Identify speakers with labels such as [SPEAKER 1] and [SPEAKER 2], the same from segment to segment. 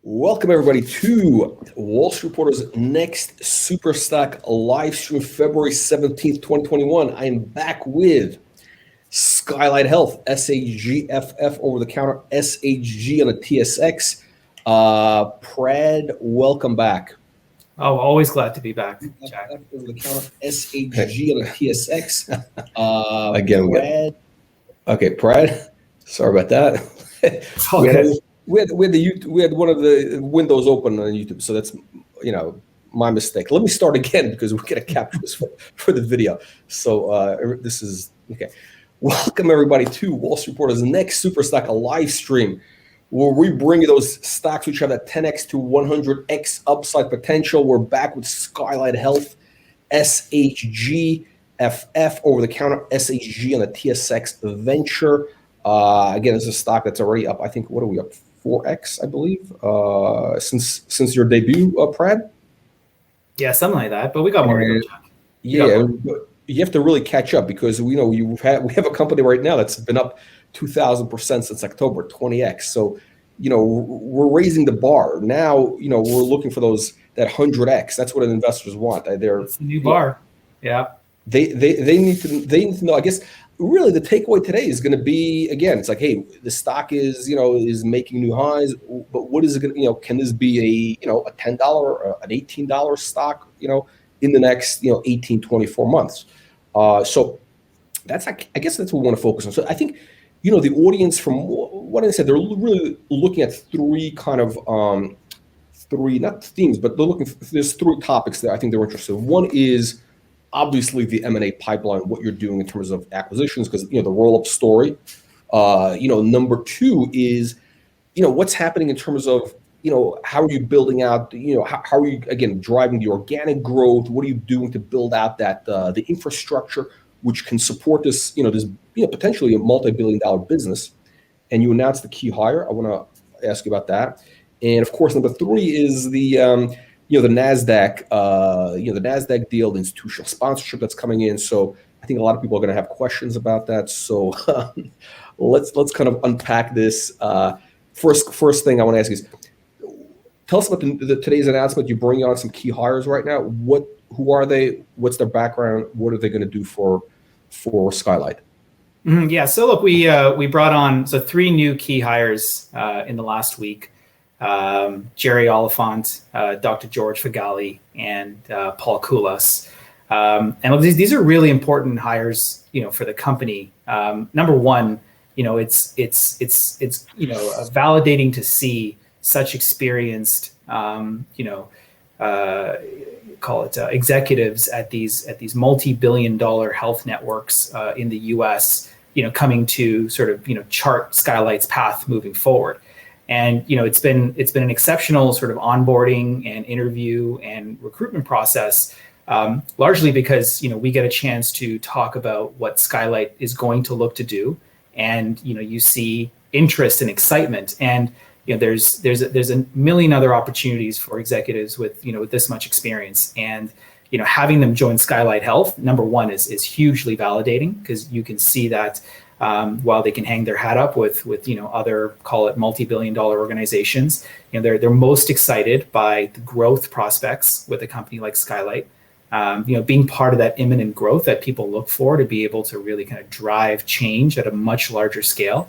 [SPEAKER 1] Welcome everybody to Wall Street Reporter's next Super Stock live stream, February 17th, 2021. I am back with Skylight Health, SHGFF over the counter, SHG on the TSX. Prad, welcome back.
[SPEAKER 2] Oh, always glad to be back, Jack.
[SPEAKER 1] Over the counter, SHG on the TSX.
[SPEAKER 3] Again,
[SPEAKER 1] Prad. Okay, Prad. Sorry about that.
[SPEAKER 2] Okay.
[SPEAKER 1] We had one of the windows open on YouTube, so that's my mistake. Let me start again because we're going to capture this for the video. So this is okay. Welcome everybody to Wall Street Reporter's next Super Stock, a live stream where we bring you those stocks which have that 10x to 100x upside potential. We're back with Skylight Health, SHGFF over the counter, SHG on the TSX Venture. Again, it's a stock that's already up. I think, what are we up? 4x, I believe, since your debut, Prad.
[SPEAKER 2] Yeah, something like that. But we got more to go, Jack.
[SPEAKER 1] Yeah, you have to really catch up because we have a company right now that's been up 2,000% since October, 20x. So we're raising the bar now. We're looking for that 100x. That's what investors want.
[SPEAKER 2] It's a new bar. Yeah.
[SPEAKER 1] They need to know. I guess really the takeaway today is going to be, again, it's like, hey, the stock is making new highs, but what is it going to, can this be a $10 or an $18 stock, in the next 18, 24 months? So that's, I guess that's what we want to focus on. So I think the audience, from what I said, they're really looking at three kind of three, not themes, but there's three topics that I think they're interested in. One is obviously the M&A pipeline, what you're doing in terms of acquisitions, because the roll-up story. Number two is what's happening in terms of how are you building out, how are you again driving the organic growth? What are you doing to build out that the infrastructure which can support this this potentially a multi-billion-dollar business? And you announced the key hire. I want to ask you about that. And of course, number three is the the NASDAQ, the NASDAQ deal, the institutional sponsorship that's coming in. So I think a lot of people are going to have questions about that. So let's kind of unpack this. First thing I want to ask is, tell us about today's announcement. You bring on some key hires right now. Who are they? What's their background? What are they going to do for Skylight?
[SPEAKER 2] Yeah. So look, we brought on three new key hires in the last week. Jerry Oliphant, Dr. George Fagali, and Paul Koulas. And these are really important hires, for the company. Number one, it's validating to see such experienced, call it executives at these multi-billion-dollar health networks in the U.S. Coming to sort of chart Skylight's path moving forward. And it's been an exceptional sort of onboarding and interview and recruitment process, largely because we get a chance to talk about what Skylight is going to look to do, and you see interest and excitement, and there's a million other opportunities for executives with with this much experience, and having them join Skylight Health, number one, is hugely validating, because you can see that. While they can hang their hat up with other, call it multi-billion-dollar organizations, they're most excited by the growth prospects with a company like Skylight. Being part of that imminent growth that people look for to be able to really kind of drive change at a much larger scale,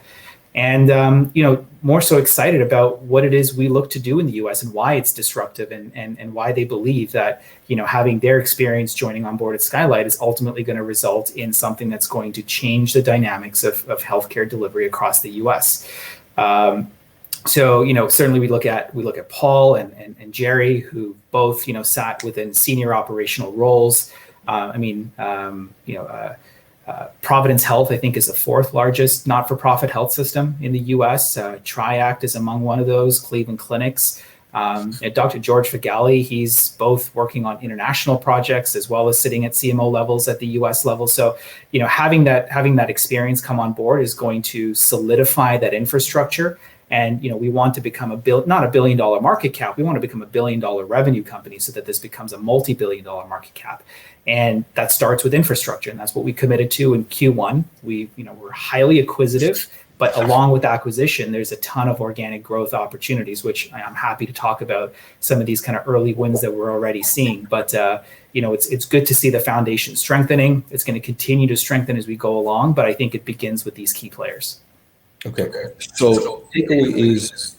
[SPEAKER 2] and more so excited about what it is we look to do in the U.S. and why it's disruptive, and why they believe that having their experience joining on board at Skylight is ultimately going to result in something that's going to change the dynamics of healthcare delivery across the U.S. So certainly we look at Paul and Jerry, who both sat within senior operational roles. Providence Health, I think, is the fourth largest not-for-profit health system in the U.S. Triact is among one of those, Cleveland Clinics. Dr. George Fagali, he's both working on international projects as well as sitting at CMO levels at the U.S. level. So, having that experience come on board is going to solidify that infrastructure. And we want to become not a $1 billion market cap. We want to become a $1 billion revenue company, so that this becomes a multi-billion dollar market cap. And that starts with infrastructure, and that's what we committed to in Q1. We're highly acquisitive. But along with acquisition, there's a ton of organic growth opportunities, which I'm happy to talk about some of these kind of early wins that we're already seeing. But it's good to see the foundation strengthening. It's going to continue to strengthen as we go along, but I think it begins with these key players. Okay.
[SPEAKER 1] So takeaway is,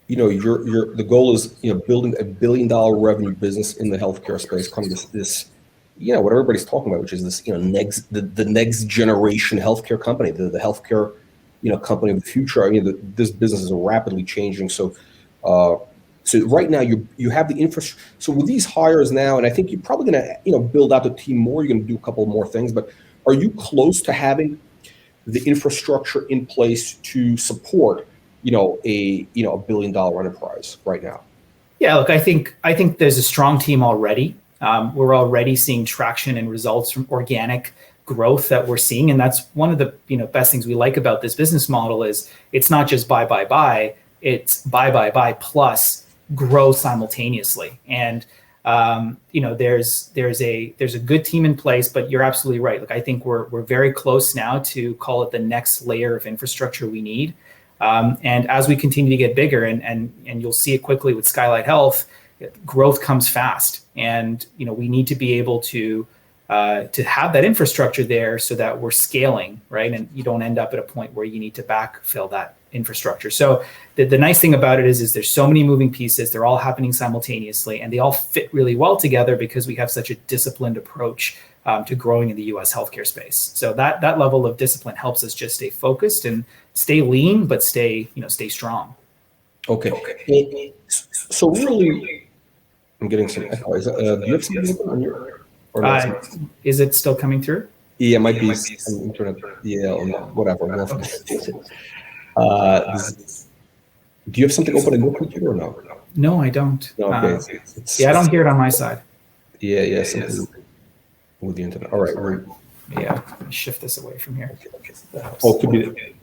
[SPEAKER 1] the goal is, building $1 billion revenue business in the healthcare space, kind of this what everybody's talking about, which is this, the next generation healthcare company, the healthcare, company of the future. I mean, this business is rapidly changing. So, right now you have the infrastructure. So with these hires now, and I think you're probably going to, build out the team more. You're going to do a couple more things, but are you close to having the infrastructure in place to support, a $1 billion enterprise right now?
[SPEAKER 2] Yeah, look, I think there's a strong team already. We're already seeing traction and results from organic growth that we're seeing, and that's one of the best things we like about this business model is it's not just buy, it's buy plus grow simultaneously. And there's a good team in place, but you're absolutely right. Look, I think we're very close now to call it the next layer of infrastructure we need. And as we continue to get bigger, and you'll see it quickly with Skylight Health, growth comes fast, and we need to be able to have that infrastructure there so that we're scaling, right? And you don't end up at a point where you need to backfill that infrastructure. So the nice thing about it is there's so many moving pieces, they're all happening simultaneously, and they all fit really well together because we have such a disciplined approach to growing in the US healthcare space. So that level of discipline helps us just stay focused and stay lean, but stay strong.
[SPEAKER 1] Okay. So really, I'm getting some echo. Do you have something on your?
[SPEAKER 2] Is it still coming through?
[SPEAKER 1] Yeah, it might be some internet. Yeah, or whatever. Do you have something open on your computer or no?
[SPEAKER 2] No, I don't.
[SPEAKER 1] No, okay.
[SPEAKER 2] I don't hear it on my side.
[SPEAKER 1] Yeah, something with the internet. All right.
[SPEAKER 2] Let me shift this away from here.
[SPEAKER 1] Okay. Oh, it could be the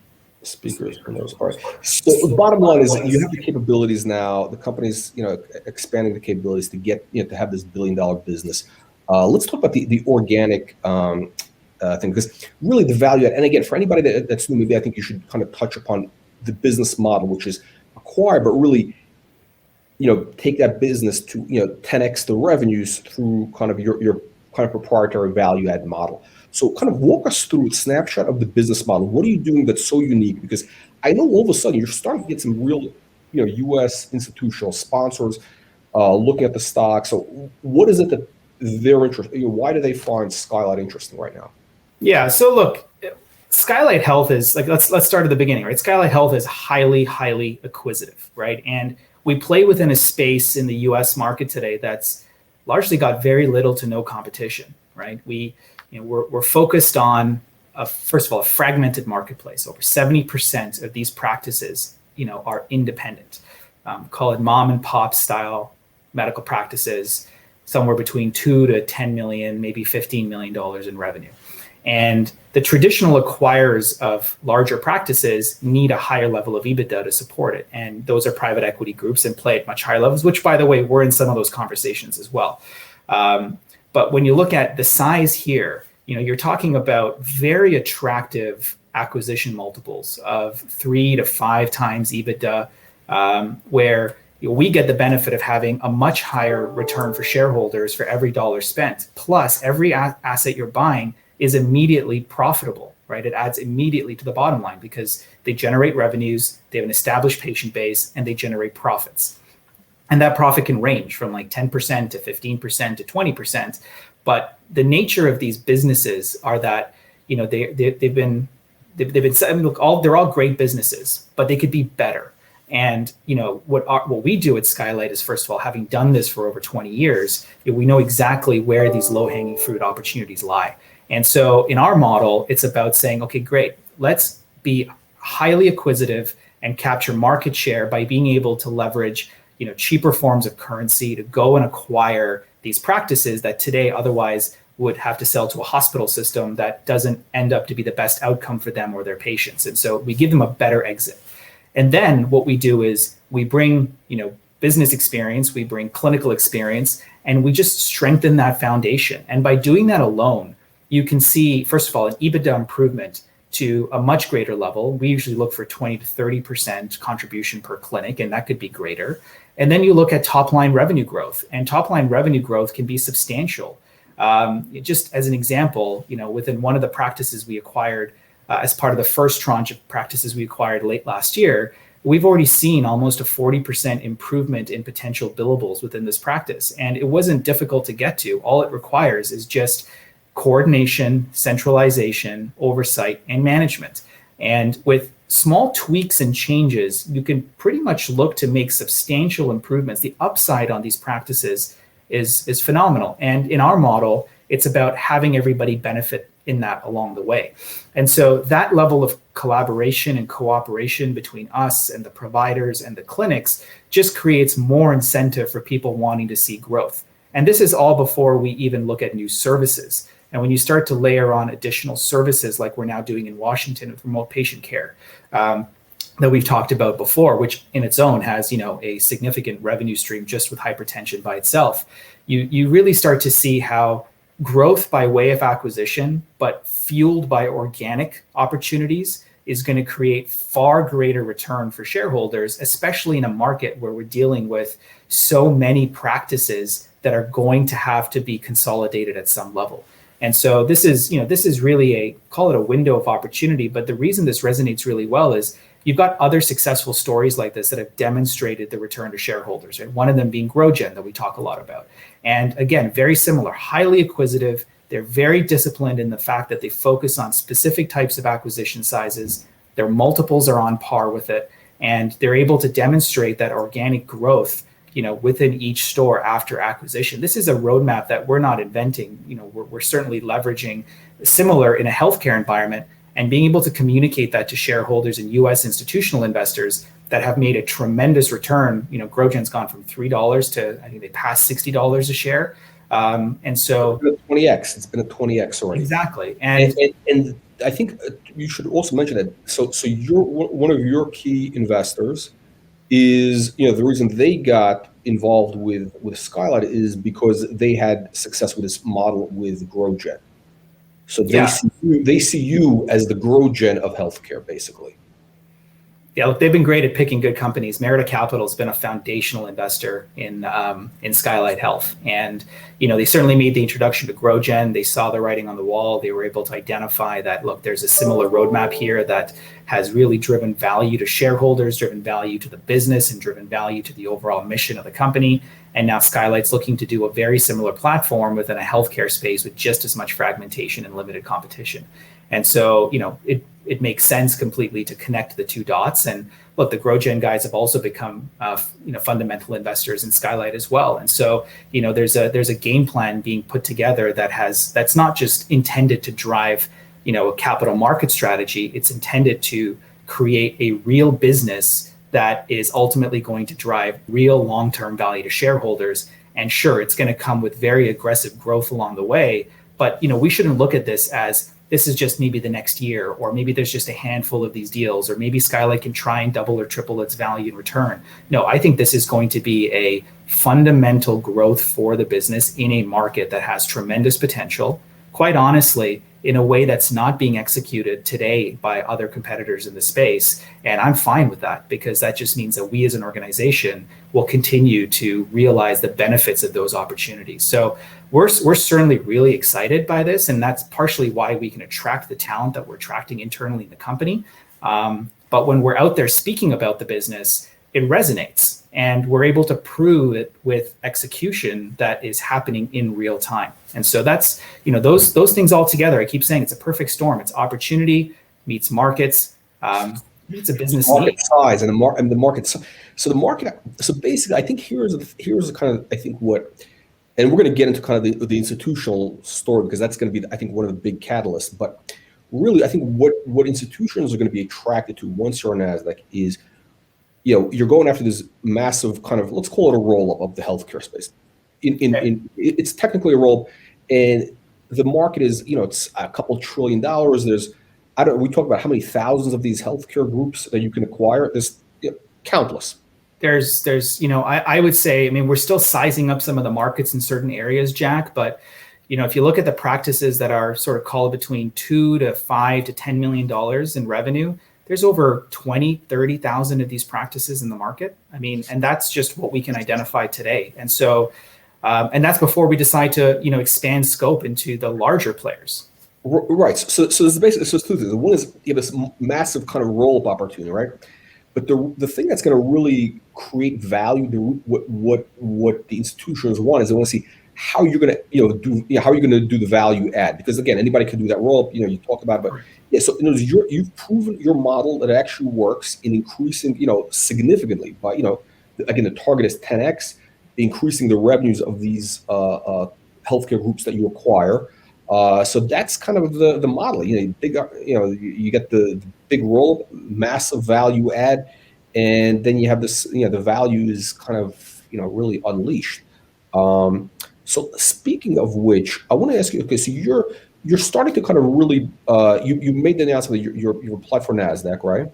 [SPEAKER 1] speakers. Who knows? All right. So the bottom line is that you have the capabilities now. The company's expanding the capabilities to get to have this $1 billion business. Let's talk about the organic thing, because really the value add, and again, for anybody that's new, maybe I think you should kind of touch upon the business model, which is acquire, but really, take that business to 10x the revenues through kind of your kind of proprietary value add model. So kind of walk us through a snapshot of the business model. What are you doing that's so unique? Because I know all of a sudden you're starting to get some real, U.S. institutional sponsors looking at the stock. So what is it that they're interested? Why do they find Skylight interesting right now?
[SPEAKER 2] Yeah. So look, Skylight Health is let's start at the beginning, right? Skylight Health is highly, highly acquisitive, right? And we play within a space in the U.S. market today that's largely got very little to no competition, right? We're focused on first of all a fragmented marketplace. Over 70% of these practices, are independent. Call it mom and pop style medical practices, somewhere between 2 to 10 million, maybe $15 million in revenue. And the traditional acquirers of larger practices need a higher level of EBITDA to support it. And those are private equity groups and play at much higher levels, which, by the way, we're in some of those conversations as well. But when you look at the size here, you're talking about very attractive acquisition multiples of 3 to 5 times EBITDA, where we get the benefit of having a much higher return for shareholders for every dollar spent. Plus, every asset you're buying is immediately profitable, right? It adds immediately to the bottom line because they generate revenues, they have an established patient base, and they generate profits. And that profit can range from like 10% to 15% to 20%. But the nature of these businesses are that, they've been they're all great businesses, but they could be better. And what we do at Skylight is, first of all, having done this for over 20 years, we know exactly where these low-hanging fruit opportunities lie. And so in our model, it's about saying, okay, great, let's be highly acquisitive and capture market share by being able to leverage, cheaper forms of currency to go and acquire these practices that today otherwise would have to sell to a hospital system that doesn't end up to be the best outcome for them or their patients. And so we give them a better exit. And then what we do is we bring, business experience, we bring clinical experience, and we just strengthen that foundation. And by doing that alone, you can see, first of all, an EBITDA improvement to a much greater level. We usually look for 20 to 30% contribution per clinic, and that could be greater. And then you look at top line revenue growth, and top line revenue growth can be substantial. Just as an example, within one of the practices we acquired as part of the first tranche of practices we acquired late last year, we've already seen almost a 40% improvement in potential billables within this practice. And it wasn't difficult to get to. All it requires is just coordination, centralization, oversight, and management. And with small tweaks and changes, you can pretty much look to make substantial improvements. The upside on these practices is phenomenal. And in our model, it's about having everybody benefit in that along the way. And so that level of collaboration and cooperation between us and the providers and the clinics just creates more incentive for people wanting to see growth. And this is all before we even look at new services. And when you start to layer on additional services like we're now doing in Washington with remote patient care, that we've talked about before, which in its own has, a significant revenue stream just with hypertension by itself, you really start to see how growth by way of acquisition, but fueled by organic opportunities, is going to create far greater return for shareholders, especially in a market where we're dealing with so many practices that are going to have to be consolidated at some level. And so this is really call it a window of opportunity. But the reason this resonates really well is you've got other successful stories like this that have demonstrated the return to shareholders, right? One of them being GrowGen that we talk a lot about. And again, very similar, highly acquisitive. They're very disciplined in the fact that they focus on specific types of acquisition sizes. Their multiples are on par with it. And they're able to demonstrate that organic growth, within each store after acquisition. This is a roadmap that we're not inventing. We're certainly leveraging similar in a healthcare environment, and being able to communicate that to shareholders and U.S. institutional investors that have made a tremendous return. GrowGen's gone from $3 to, I think they passed $60 a share. And so
[SPEAKER 1] it's been a 20x. It's been a 20x already.
[SPEAKER 2] Exactly.
[SPEAKER 1] And I think you should also mention that. So you're one of your key investors is, the reason they got involved with Skylight is because they had success with this model with GrowGen. So they see you as the GrowGen of healthcare, basically.
[SPEAKER 2] Yeah, look, they've been great at picking good companies. Merida Capital has been a foundational investor in Skylight Health, and they certainly made the introduction to GrowGen. They saw the writing on the wall. They were able to identify that, look, there's a similar roadmap here that has really driven value to shareholders, driven value to the business, and driven value to the overall mission of the company. And now Skylight's looking to do a very similar platform within a healthcare space with just as much fragmentation and limited competition. And so, it makes sense completely to connect the two dots. And look, the GrowGen guys have also become, fundamental investors in Skylight as well. And so, there's a game plan being put together that's not just intended to drive, a capital market strategy. It's intended to create a real business that is ultimately going to drive real long-term value to shareholders. And sure, it's going to come with very aggressive growth along the way. But, we shouldn't look at this as this is just maybe the next year, or maybe there's just a handful of these deals, or maybe Skylight can try and double or triple its value in return. No, I think this is going to be a fundamental growth for the business in a market that has tremendous potential, quite honestly, in a way that's not being executed today by other competitors in the space. And I'm fine with that, because that just means that we as an organization will continue to realize the benefits of those opportunities. So we're certainly really excited by this, and that's partially why we can attract the talent that we're attracting internally in the company. But when we're out there speaking about the business, it resonates, and we're able to prove it with execution that is happening in real time. And so that's, those things all together, I keep saying it's a perfect storm. It's opportunity meets markets, meets a business
[SPEAKER 1] market
[SPEAKER 2] need.
[SPEAKER 1] size and the market. So basically, I think here's the kind of, I think what, and we're going to get into kind of the institutional story, because that's going to be, I think, one of the big catalysts. But really, I think what institutions are going to be attracted to once you're on NASDAQ is, you're going after this massive kind of, let's call it a roll-up of the healthcare space. It's technically a roll-up, and the market is, it's a couple $1 trillion. We talk about how many thousands of these healthcare groups that you can acquire. There's countless.
[SPEAKER 2] There's I would say, we're still sizing up some of the markets in certain areas, Jack, but if you look at the practices that are sort of called between $2 to $5 to $10 million in revenue, there's over 20, 30,000 of these practices in the market. I mean, and that's just what we can identify today. And so, and that's before we decide to, expand scope into the larger players.
[SPEAKER 1] Right. So there's basically, so it's two things. One is you have this massive kind of roll-up opportunity, right? But the thing that's going to really create value, what the institutions want is they want to see how you're going to, how you're going to do the value add. Because again, anybody can do that roll-up. You talk about it, but yeah. So you've proven your model that it actually works in increasing, significantly by, again, the target is 10x, increasing the revenues of these healthcare groups that you acquire. So that's kind of the model. Big, you get the big roll, massive value add, and then you have this. The value is kind of really unleashed. So speaking of which, I want to ask you. Okay, so you're starting to kind of really. You made the announcement that you applied for NASDAQ, right?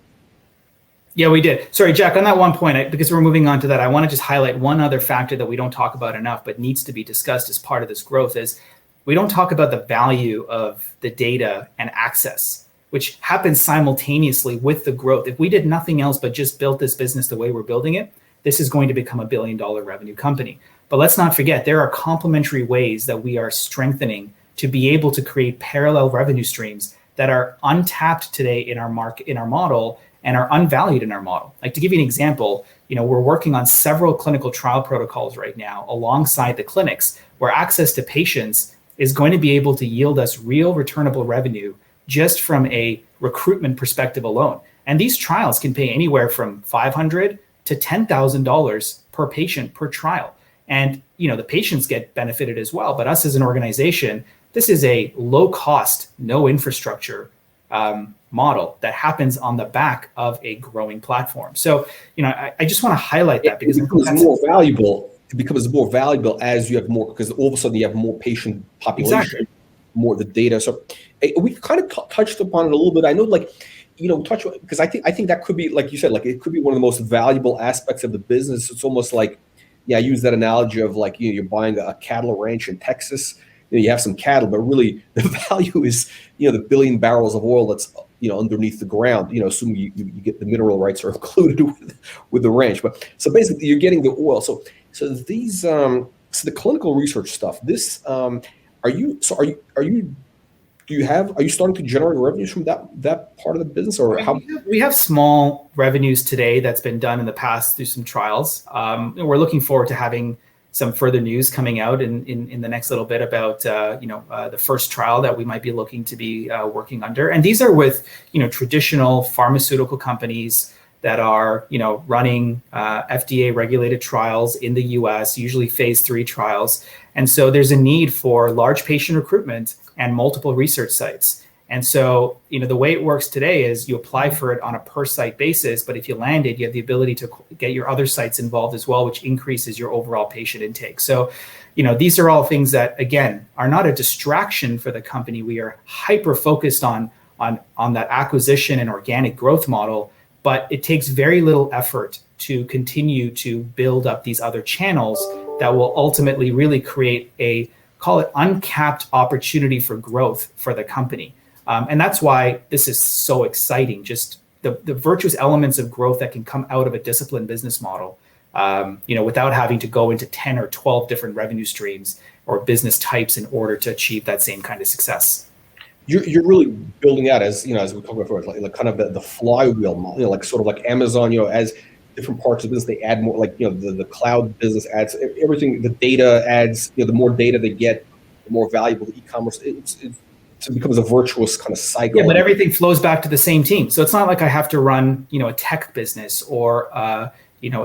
[SPEAKER 2] Yeah, we did. Sorry, Jack, on that one point, because we're moving on to that, I want to just highlight one other factor that we don't talk about enough, but needs to be discussed as part of this growth is. We don't talk about the value of the data and access, which happens simultaneously with the growth. If we did nothing else but just built this business the way we're building it, this is going to become $1 billion revenue company. But let's not forget, there are complementary ways that we are strengthening to be able to create parallel revenue streams that are untapped today in our model, and are unvalued in our model. Like, to give you an example, we're working on several clinical trial protocols right now alongside the clinics where access to patients is going to be able to yield us real returnable revenue just from a recruitment perspective alone. And these trials can pay anywhere from $500 to $10,000 per patient per trial. And the patients get benefited as well. But us as an organization, this is a low cost, no infrastructure model that happens on the back of a growing platform. So, I just want to highlight that because
[SPEAKER 1] it becomes more valuable. It becomes more valuable as you have more, because all of a sudden you have more patient population, exactly. More the data. So we kind of touched upon it a little bit. I know, because I think that could be, like you said, it could be one of the most valuable aspects of the business. It's almost like, I use that analogy of you're buying a cattle ranch in Texas. You have some cattle, but really the value is, the billion barrels of oil that's, underneath the ground, assuming you get the mineral rights are included with the ranch. But so basically you're getting the oil. So these, so the clinical research stuff, this, are you starting to generate revenues from that part of the business, or how?
[SPEAKER 2] We have small revenues today that's been done in the past through some trials. We're looking forward to having some further news coming out in the next little bit about the first trial that we might be looking to be working under. And these are with traditional pharmaceutical companies that are running FDA regulated trials in the US, usually phase 3 trials. And so there's a need for large patient recruitment and multiple research sites. And so, the way it works today is you apply for it on a per site basis, but if you land it, you have the ability to get your other sites involved as well, which increases your overall patient intake. So, these are all things that, again, are not a distraction for the company. We are hyper focused on that acquisition and organic growth model, but it takes very little effort to continue to build up these other channels that will ultimately really create a, call it, uncapped opportunity for growth for the company. And that's why this is so exciting, just the virtuous elements of growth that can come out of a disciplined business model, without having to go into 10 or 12 different revenue streams or business types in order to achieve that same kind of success.
[SPEAKER 1] You're really building out, as we talked about before, like kind of the flywheel model, like sort of like Amazon, as different parts of the business, they add more, like, the cloud business adds everything, the data adds, the more data they get, the more valuable the e-commerce. It becomes a virtuous kind of cycle.
[SPEAKER 2] Yeah, but everything flows back to the same team. So it's not like I have to run, a tech business or, a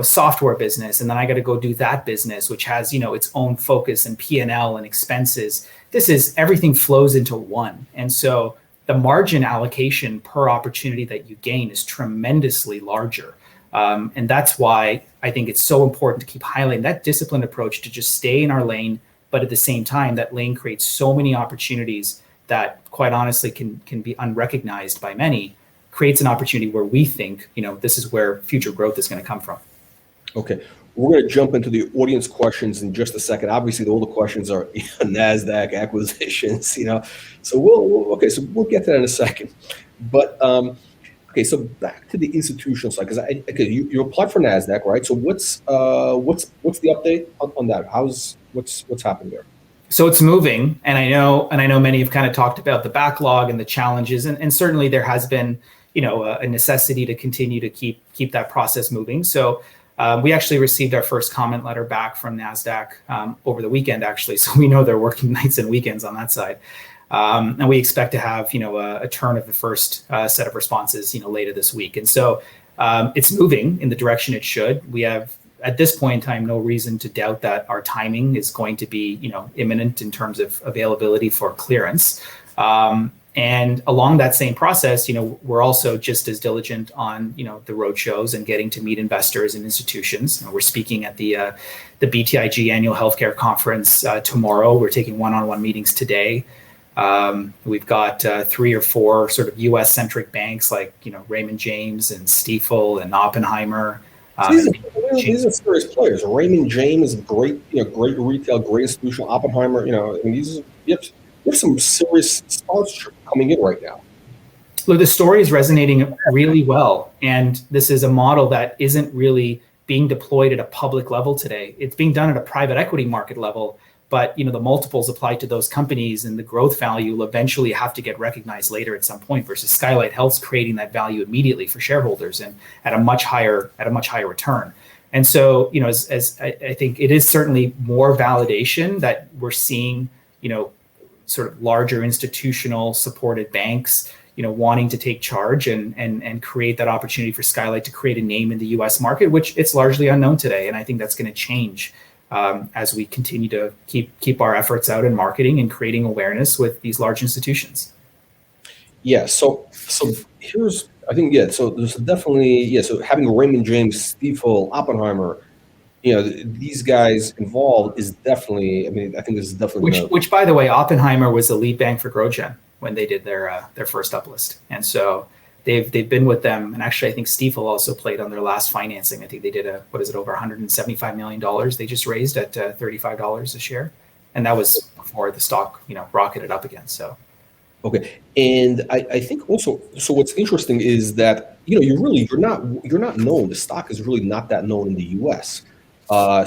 [SPEAKER 2] software business, and then I got to go do that business, which has, its own focus and P&L and expenses. This is, everything flows into one. And so the margin allocation per opportunity that you gain is tremendously larger. And that's why I think it's so important to keep highlighting that disciplined approach to just stay in our lane, but at the same time, that lane creates so many opportunities that quite honestly can be unrecognized by many, creates an opportunity where we think, this is where future growth is going to come from.
[SPEAKER 1] Okay. we're going to jump into the audience questions in just a second. Obviously, all the questions are NASDAQ acquisitions, So so we'll get to that in a second. But okay, so back to the institutional side, because you applied for NASDAQ, right? So what's the update on that? What's happening there?
[SPEAKER 2] So it's moving, and I know many have kind of talked about the backlog and the challenges, and certainly there has been, a necessity to continue to keep that process moving. So we actually received our first comment letter back from NASDAQ over the weekend, actually. So we know they're working nights and weekends on that side, and we expect to have, a turn of the first set of responses, later this week. And so it's moving in the direction it should. We have, at this point in time, no reason to doubt that our timing is going to be, imminent in terms of availability for clearance. And along that same process, we're also just as diligent on, the road shows and getting to meet investors and institutions. We're speaking at the BTIG Annual Healthcare Conference tomorrow. We're taking one-on-one meetings today. We've got 3 or 4 sort of U.S.-centric banks like, Raymond James and Stifel and Oppenheimer.
[SPEAKER 1] These are serious players. Raymond James is great retail, great institutional. Oppenheimer, you have some serious stars coming in right now.
[SPEAKER 2] Look, the story is resonating really well, and this is a model that isn't really being deployed at a public level today. It's being done at a private equity market level, but the multiples applied to those companies and the growth value will eventually have to get recognized later at some point. Versus Skylight Health's creating that value immediately for shareholders and at a much higher return. And so, as I think it is certainly more validation that we're seeing, sort of larger institutional supported banks, wanting to take charge and create that opportunity for Skylight to create a name in the U.S. market, which it's largely unknown today. And I think that's going to change as we continue to keep our efforts out in marketing and creating awareness with these large institutions.
[SPEAKER 1] Yeah. So here's, I think, so there's definitely, so having Raymond James, Stifel, Oppenheimer, these guys involved is definitely, I think this is definitely.
[SPEAKER 2] Which by the way, Oppenheimer was the lead bank for GrowGen when they did their first uplist. And so they've been with them. And actually, I think Stifel also played on their last financing. I think they did over $175 million they just raised at $35 a share. And that was before the stock, rocketed up again. So.
[SPEAKER 1] Okay. And I think also, so what's interesting is that, you're not known. The stock is really not that known in the US. I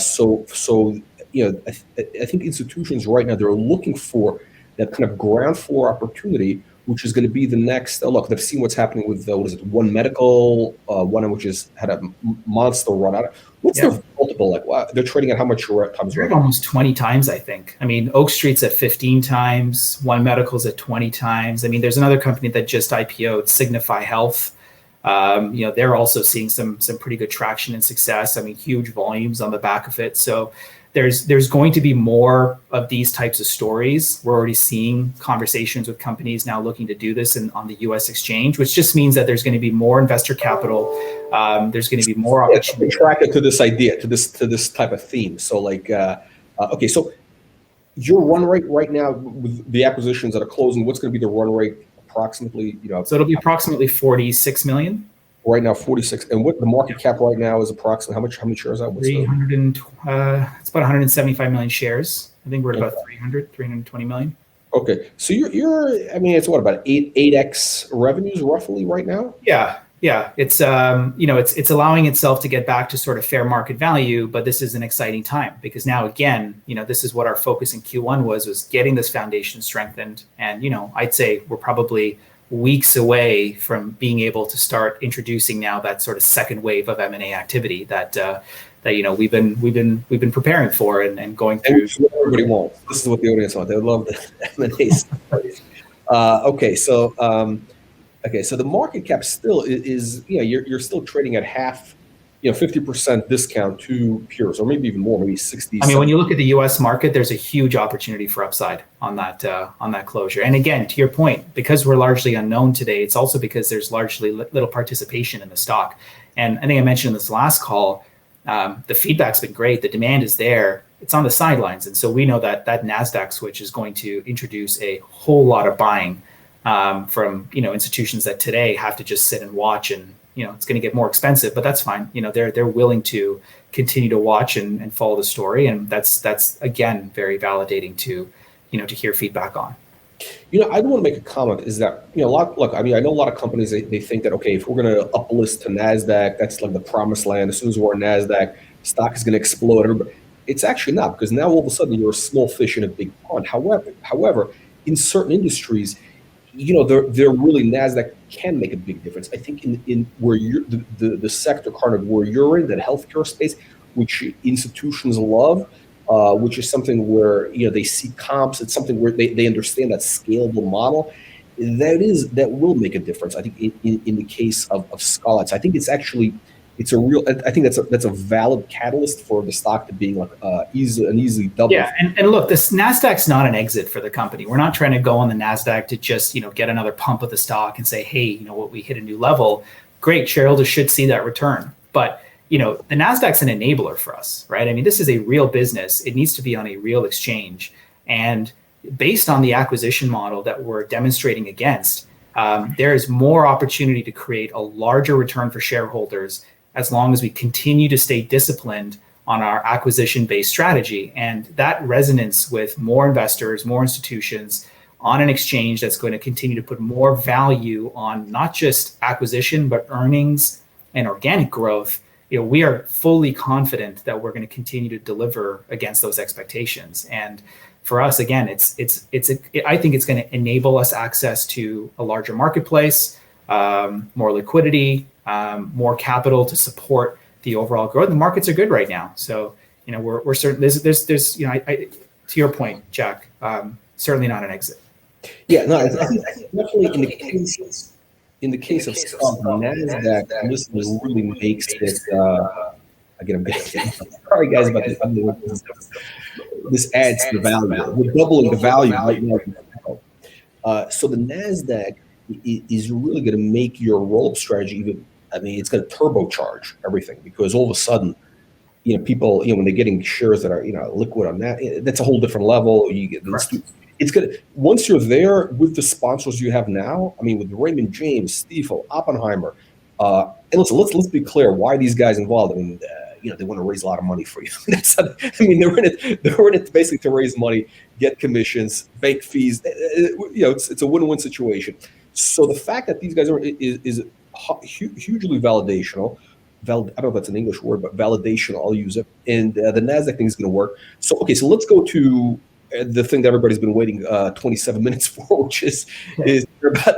[SPEAKER 1] think institutions right now, they're looking for that kind of ground floor opportunity, which is going to be the next. Look, they've seen what's happening with One Medical, one which has had a monster run out. What's their multiple like? Wow, they're trading at how much times right now?
[SPEAKER 2] Almost 20 times, I think. Oak Street's at 15 times. One Medical's at 20 times. There's another company that just IPO'd, Signify Health. They're also seeing some pretty good traction and success. Huge volumes on the back of it. So there's going to be more of these types of stories. We're already seeing conversations with companies now looking to do this on the U.S. exchange, which just means that there's going to be more investor capital. There's going to be more opportunity.
[SPEAKER 1] Track it to this idea, to this type of theme. So okay, so your run rate right now with the acquisitions that are closing, what's going to be the run rate approximately?
[SPEAKER 2] So it'll be approximately 46 million.
[SPEAKER 1] Right now, 46. And what the market cap right now is approximately how many shares are?
[SPEAKER 2] It's about 175 million shares. I think we're at about 320 million.
[SPEAKER 1] Okay. So you're it's what, about 8x revenues roughly right now?
[SPEAKER 2] Yeah. It's it's allowing itself to get back to sort of fair market value, but this is an exciting time because now again, this is what our focus in Q1 was getting this foundation strengthened. And, I'd say we're probably weeks away from being able to start introducing now that sort of second wave of M&A activity that we've been preparing for and going through.
[SPEAKER 1] And everybody wants. This is what the audience wants. They love the M&A studies. So the market cap still is you're still trading at half, 50% discount to peers, or maybe even more, maybe 60.
[SPEAKER 2] When you look at the U.S. market, there's a huge opportunity for upside on that closure. And again, to your point, because we're largely unknown today, it's also because there's largely little participation in the stock. And I think I mentioned in this last call, the feedback's been great. The demand is there. It's on the sidelines, and so we know that NASDAQ switch is going to introduce a whole lot of buying from institutions that today have to just sit and watch and it's going to get more expensive, but that's fine. They're willing to continue to watch and follow the story, and that's again very validating to to hear feedback on.
[SPEAKER 1] I do want to make a comment is that, look, I know a lot of companies, they think that, okay, if we're going to uplist to NASDAQ, that's like the promised land. As soon as we're on NASDAQ, stock is going to explode. It's actually not, because now all of a sudden you're a small fish in a big pond. However, in certain industries, they're really, NASDAQ can make a big difference. I think in where you're, the sector kind of where you're in, that healthcare space, which institutions love, which is something where they see comps. It's something where they understand that scalable model. That will make a difference. I think in the case of Skylight, I think it's a real. I think that's a valid catalyst for the stock to being like an easy double.
[SPEAKER 2] Yeah, and look, this NASDAQ's not an exit for the company. We're not trying to go on the NASDAQ to just get another pump of the stock and say, hey, what, we hit a new level. Great, shareholders should see that return, but the NASDAQ's an enabler for us, right? I mean, this is a real business. It needs to be on a real exchange. And based on the acquisition model that we're demonstrating against, there is more opportunity to create a larger return for shareholders as long as we continue to stay disciplined on our acquisition-based strategy. And that resonance with more investors, more institutions on an exchange that's going to continue to put more value on not just acquisition, but earnings and organic growth. We are fully confident that we're going to continue to deliver against those expectations. And for us, again, I think it's going to enable us access to a larger marketplace, more liquidity, more capital to support the overall growth. The markets are good right now, so we're certain. There's to your point, Jack, certainly not an exit.
[SPEAKER 1] Yeah, no, I think definitely in the case of NASDAQ, this really makes it. Again, I'm getting sorry guys about this. This adds to the value. We're doubling the value right now. So the NASDAQ is really going to make your roll-up strategy even. I mean, it's going to turbocharge everything, because all of a sudden, people, when they're getting shares that are, liquid on that, that's a whole different level. You get it's going to, once you're there with the sponsors you have now, I mean, with Raymond James, Stifel, Oppenheimer, and listen, let's be clear why these guys involved. I mean, they want to raise a lot of money for you. They're in it basically to raise money, get commissions, bank fees. It's a win-win situation. So the fact that these guys is hugely validational. I don't know if that's an English word, but validation, I'll use it. And the NASDAQ thing is going to work. So, okay, so let's go to the thing that everybody's been waiting 27 minutes for, which is about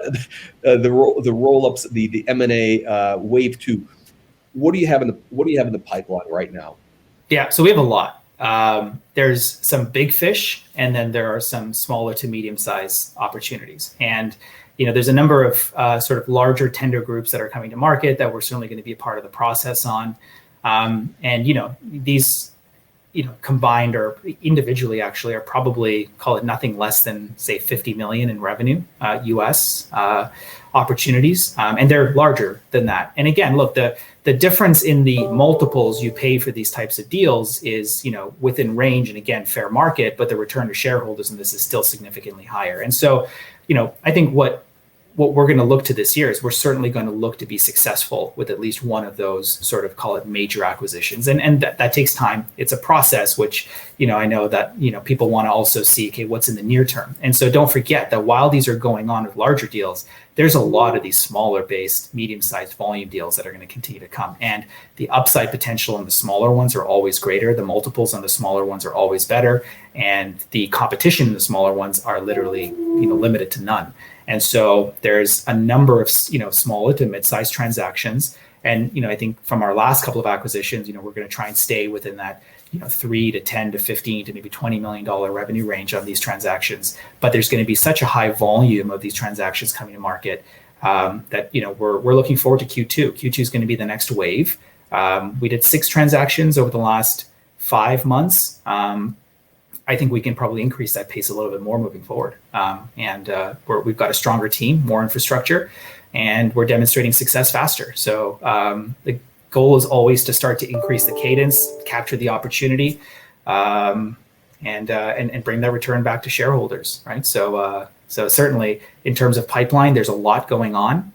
[SPEAKER 1] the roll-ups, the M&A wave 2. What do you have in the pipeline right now? Yeah,
[SPEAKER 2] so we have a lot. There's some big fish, and then there are some smaller to medium-sized opportunities. And there's a number of sort of larger tender groups that are coming to market that we're certainly going to be a part of the process on. And these combined or individually actually are probably, call it nothing less than, say, 50 million in revenue, US opportunities. And they're larger than that. And again, look, the difference in the multiples you pay for these types of deals is, within range and again, fair market, but the return to shareholders in this is still significantly higher. And so, I think what we're going to look to this year is we're certainly going to look to be successful with at least one of those sort of, call it, major acquisitions. And that takes time. It's a process, which, I know that, people want to also see, okay, what's in the near term. And so don't forget that while these are going on with larger deals, there's a lot of these smaller based, medium-sized volume deals that are going to continue to come. And the upside potential in the smaller ones are always greater. The multiples on the smaller ones are always better. And the competition in the smaller ones are literally, limited to none. And so there's a number of, smaller to mid-sized transactions. And, I think from our last couple of acquisitions, we're going to try and stay within that, 3 to 10 to 15 to maybe $20 million revenue range on these transactions. But there's going to be such a high volume of these transactions coming to market that, we're looking forward to Q2. Q2 is going to be the next wave. We did 6 transactions over the last 5 months. I think we can probably increase that pace a little bit more moving forward. We've got a stronger team, more infrastructure, and we're demonstrating success faster. So the goal is always to start to increase the cadence, capture the opportunity, and bring that return back to shareholders, right? So So certainly in terms of pipeline, there's a lot going on.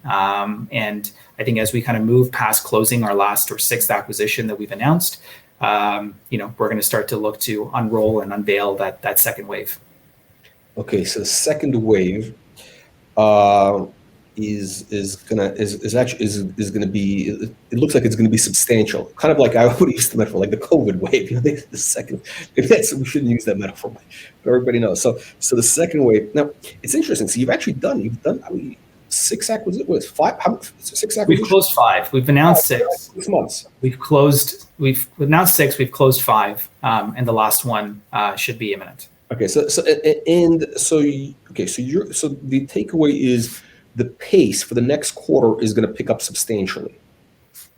[SPEAKER 2] And I think as we kind of move past closing our last or sixth acquisition that we've announced, we're going to start to look to unroll and unveil that second wave.
[SPEAKER 1] Okay, so the second wave is gonna be. It looks like it's gonna be substantial, kind of like I would use the metaphor, like the COVID wave. The second. Maybe we shouldn't use that metaphor, but everybody knows. So the second wave. Now it's interesting. So you've done 6 acquisitions. What is 5? How 6 acquisitions?
[SPEAKER 2] We've closed 5. We've announced 6.
[SPEAKER 1] 6 months.
[SPEAKER 2] We've announced 6. We've closed 5, and the last one should be imminent.
[SPEAKER 1] Okay, so the takeaway is the pace for the next quarter is going to pick up substantially.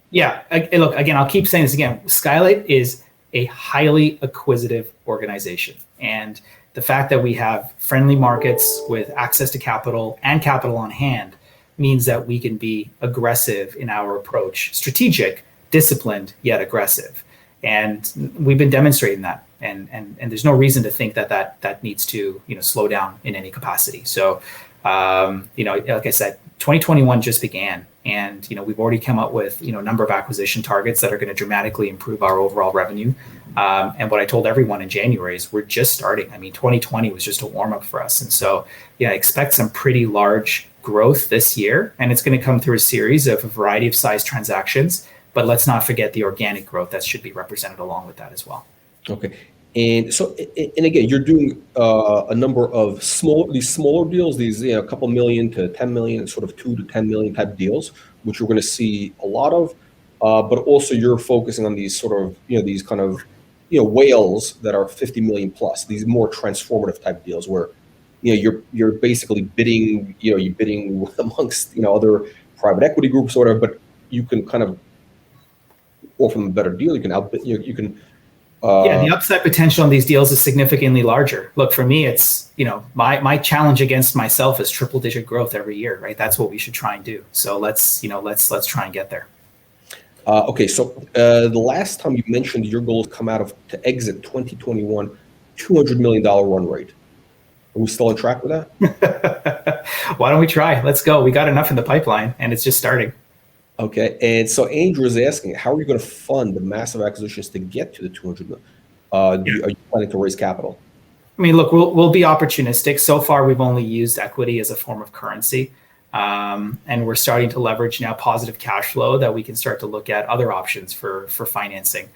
[SPEAKER 2] Yeah, look, again, I'll keep saying this again. Skylight is a highly acquisitive organization, and the fact that we have friendly markets with access to capital and capital on hand means that we can be aggressive in our approach, strategic, disciplined, yet aggressive. And we've been demonstrating that. And there's no reason to think that needs to slow down in any capacity. So like I said, 2021 just began, and we've already come up with a number of acquisition targets that are going to dramatically improve our overall revenue. And what I told everyone in January is we're just starting. I mean, 2020 was just a warm up for us, and so expect some pretty large growth this year, and it's going to come through a series of a variety of size transactions. But let's not forget the organic growth that should be represented along with that as well.
[SPEAKER 1] Okay. And so, and again, you're doing a number of smaller deals, these a couple million to 10 million, sort of 2 to 10 million type deals, which we're going to see a lot of. But also, you're focusing on these sort of these kind of whales that are 50 million plus. These more transformative type deals where you're basically bidding you're bidding amongst other private equity groups or whatever, but you can kind of offer them a better deal. You can outbid. You can.
[SPEAKER 2] The upside potential on these deals is significantly larger. Look, for me, it's my challenge against myself is triple-digit growth every year, right? That's what we should try and do. So let's try and get there.
[SPEAKER 1] Okay, so the last time you mentioned your goal is to exit 2021, $200 million run rate. Are we still on track with that?
[SPEAKER 2] Why don't we try? Let's go. We got enough in the pipeline, and it's just starting.
[SPEAKER 1] Okay, and so Andrew is asking, how are you going to fund the massive acquisitions to get to the 200 million? Are you planning to raise capital?
[SPEAKER 2] I mean, look, we'll be opportunistic. So far, we've only used equity as a form of currency, and we're starting to leverage now positive cash flow that we can start to look at other options for financing.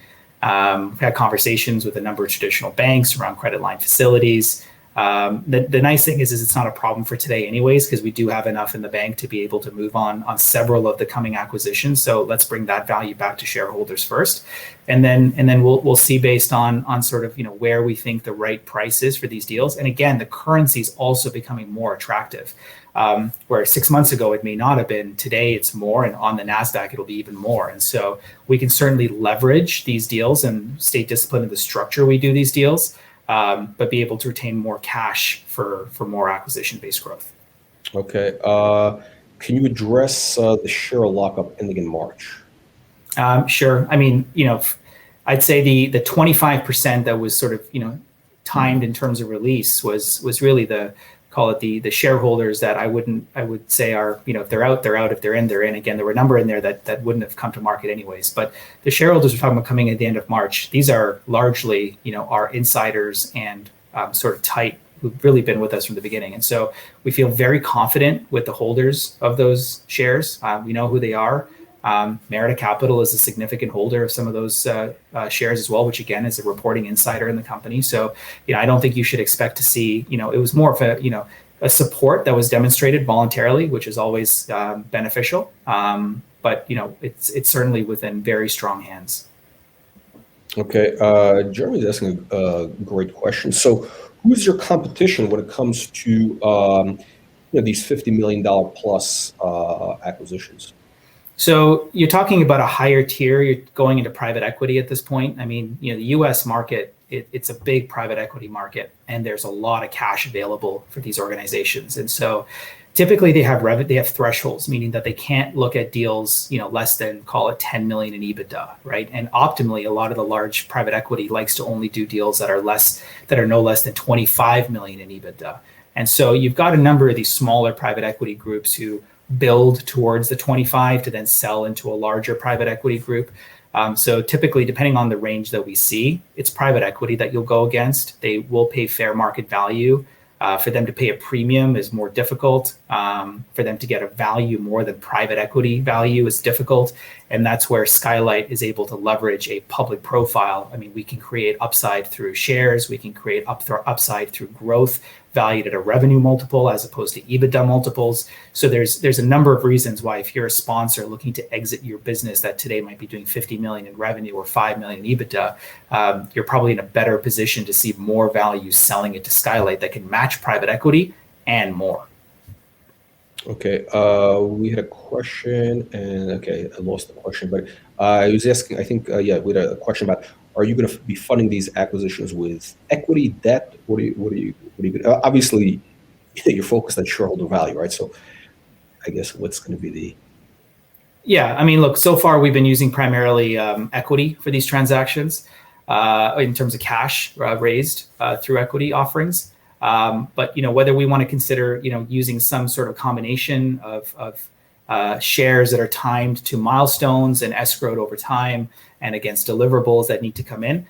[SPEAKER 2] We've had conversations with a number of traditional banks around credit line facilities. The nice thing is it's not a problem for today anyways, because we do have enough in the bank to be able to move on several of the coming acquisitions. So let's bring that value back to shareholders first. And then we'll see based on sort of, where we think the right price is for these deals. And again, the currency is also becoming more attractive. Where 6 months ago, it may not have been. Today, it's more. And on the NASDAQ, it'll be even more. And so we can certainly leverage these deals and stay disciplined in the structure we do these deals. But be able to retain more cash for more acquisition-based growth.
[SPEAKER 1] Okay. Can you address the share lockup ending in March?
[SPEAKER 2] Sure. I mean, I'd say the 25% that was sort of timed in terms of release was really call it the shareholders that I would say are, if they're out, they're out. If they're in, they're in. Again, there were a number in there that wouldn't have come to market anyways. But the shareholders are talking about coming at the end of March. These are largely, our insiders and sort of tight who've really been with us from the beginning. And so we feel very confident with the holders of those shares. We know who they are. Merida Capital is a significant holder of some of those shares as well, which again is a reporting insider in the company. So, I don't think you should expect to see, it was more of a support that was demonstrated voluntarily, which is always beneficial. But it's certainly within very strong hands.
[SPEAKER 1] Okay, Jeremy's asking a great question. So, who's your competition when it comes to these $50 million plus acquisitions?
[SPEAKER 2] So you're talking about a higher tier. You're going into private equity at this point. I mean, the U.S. market, it's a big private equity market, and there's a lot of cash available for these organizations. And so typically they have thresholds, meaning that they can't look at deals, less than, call it 10 million in EBITDA, right? And optimally, a lot of the large private equity likes to only do deals that are no less than 25 million in EBITDA. And so you've got a number of these smaller private equity groups who build towards the 25 to then sell into a larger private equity group. So typically, depending on the range that we see, it's private equity that you'll go against. They will pay fair market value. For them to pay a premium is more difficult. For them to get a value more than private equity value is difficult. And that's where Skylight is able to leverage a public profile. I mean, we can create upside through shares. We can create upside through growth valued at a revenue multiple as opposed to EBITDA multiples. So there's a number of reasons why if you're a sponsor looking to exit your business that today might be doing 50 million in revenue or 5 million in EBITDA, you're probably in a better position to see more value selling it to Skylight that can match private equity and more.
[SPEAKER 1] Okay, we had a question, and okay, I lost the question, but I was asking, I think, yeah, we had a question about, are you going to be funding these acquisitions with equity, debt? What are you obviously, you're focused on shareholder value, right? So I guess what's going to be the...
[SPEAKER 2] Yeah, I mean, look, so far we've been using primarily equity for these transactions in terms of cash raised through equity offerings. But whether we want to consider using some sort of combination of shares that are timed to milestones and escrowed over time and against deliverables that need to come in,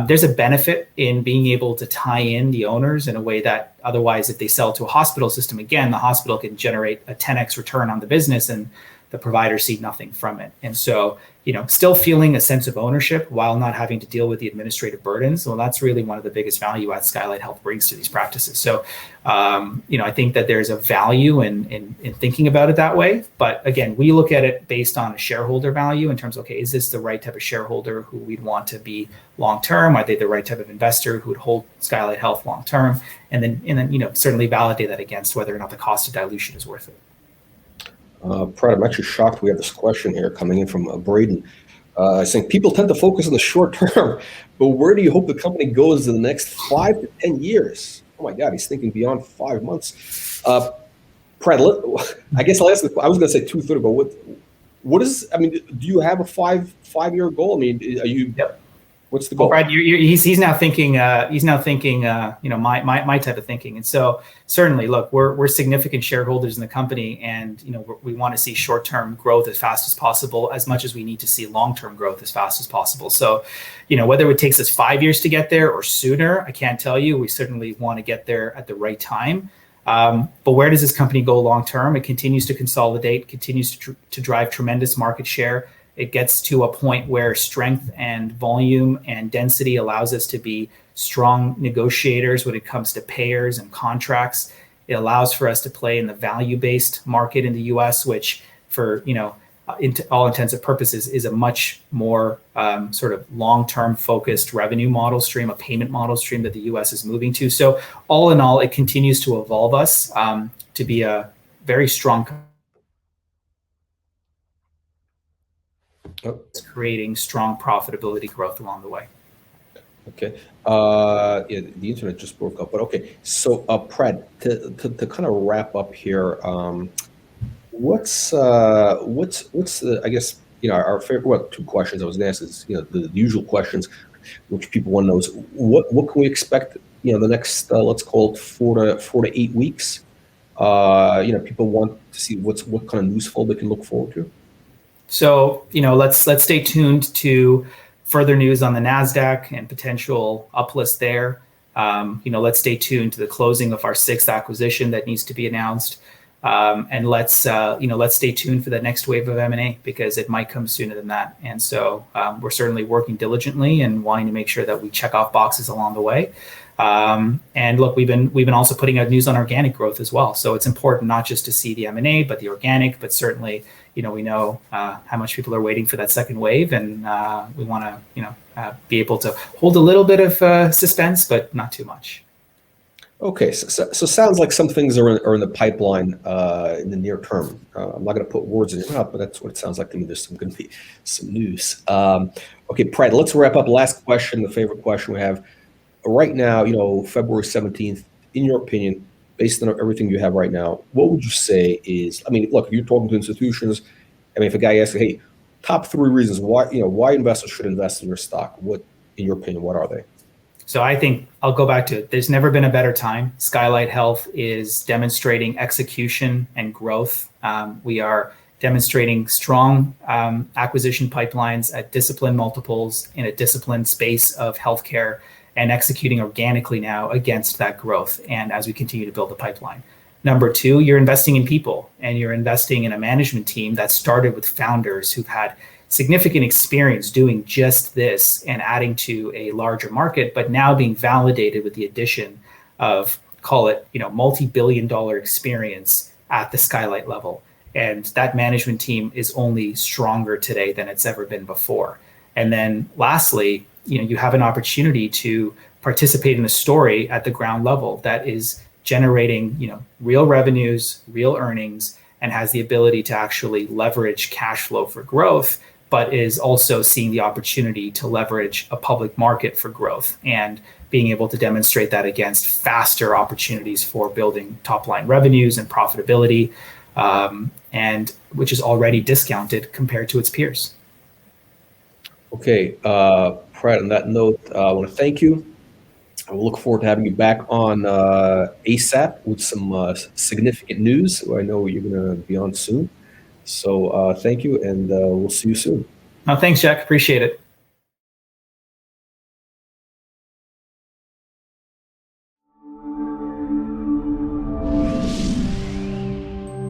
[SPEAKER 2] there's a benefit in being able to tie in the owners in a way that otherwise, if they sell to a hospital system, again, the hospital can generate a 10x return on the business and the providers see nothing from it. And so, still feeling a sense of ownership while not having to deal with the administrative burdens. Well, that's really one of the biggest value add Skylight Health brings to these practices. So, I think that there's a value in thinking about it that way. But again, we look at it based on a shareholder value in terms of, okay, is this the right type of shareholder who we'd want to be long-term? Are they the right type of investor who would hold Skylight Health long-term? And then, certainly validate that against whether or not the cost of dilution is worth it.
[SPEAKER 1] Brad, I'm actually shocked we have this question here coming in from Braden, saying people tend to focus on the short term, but where do you hope the company goes in the next 5 to 10 years? Oh my God, he's thinking beyond 5 months. Brad, I guess I'll ask I was going to say 2-3, but what is? I mean, do you have a five-year goal? I mean, are you?
[SPEAKER 2] Yep.
[SPEAKER 1] What's the goal?
[SPEAKER 2] Brad, he's now thinking. My type of thinking. And so certainly, look, we're significant shareholders in the company, and we want to see short-term growth as fast as possible, as much as we need to see long-term growth as fast as possible. So, whether it takes us 5 years to get there or sooner, I can't tell you. We certainly want to get there at the right time. But where does this company go long-term? It continues to consolidate, continues to drive tremendous market share. It gets to a point where strength and volume and density allows us to be strong negotiators when it comes to payers and contracts. It allows for us to play in the value-based market in the US, which for, all intents and purposes is a much more sort of long-term focused revenue model stream, a payment model stream that the US is moving to. So all in all, it continues to evolve us to be a very strong creating strong profitability growth along the way.
[SPEAKER 1] Okay. Yeah, the internet just broke up, but okay. So, Pred, to kind of wrap up here, what's the, I guess, our favorite, well, 2 questions I was going to ask is, the usual questions, which people want to know is what can we expect, the next, let's call it 4 to 8 weeks? People want to see what kind of news flow they can look forward to.
[SPEAKER 2] So, let's stay tuned to further news on the NASDAQ and potential uplist there. Let's stay tuned to the closing of our 6th acquisition that needs to be announced. And let's stay tuned for the next wave of M&A because it might come sooner than that. And so we're certainly working diligently and wanting to make sure that we check off boxes along the way. And look, we've been also putting out news on organic growth as well. So it's important not just to see the M&A, but the organic, but certainly, we know how much people are waiting for that second wave, and we want to, be able to hold a little bit of suspense, but not too much.
[SPEAKER 1] Okay, so sounds like some things are in the pipeline in the near term. I'm not going to put words in your mouth, but that's what it sounds like to me. There's going to be some news. Okay, Pred, let's wrap up. Last question, the favorite question we have. Right now, February 17th, in your opinion, based on everything you have right now, what would you say is, I mean, look, you're talking to institutions. I mean, if a guy asks, hey, top 3 reasons why investors should invest in your stock, what, in your opinion, what are they?
[SPEAKER 2] So I think I'll go back to it. There's never been a better time. Skylight Health is demonstrating execution and growth. We are demonstrating strong acquisition pipelines at disciplined multiples in a disciplined space of healthcare, and executing organically now against that growth. And as we continue to build the pipeline. Number two, you're investing in people, and you're investing in a management team that started with founders who've had significant experience doing just this and adding to a larger market, but now being validated with the addition of, call it, multi-billion-dollar experience at the Skylight level. And that management team is only stronger today than it's ever been before. And then lastly, you have an opportunity to participate in a story at the ground level that is generating, real revenues, real earnings, and has the ability to actually leverage cash flow for growth, but is also seeing the opportunity to leverage a public market for growth and being able to demonstrate that against faster opportunities for building top line revenues and profitability, and which is already discounted compared to its peers.
[SPEAKER 1] Okay, Brad, on that note, I want to thank you. I will look forward to having you back on ASAP with some significant news. I know you're going to be on soon. So thank you, and we'll see you soon.
[SPEAKER 2] Thanks, Jack. Appreciate it.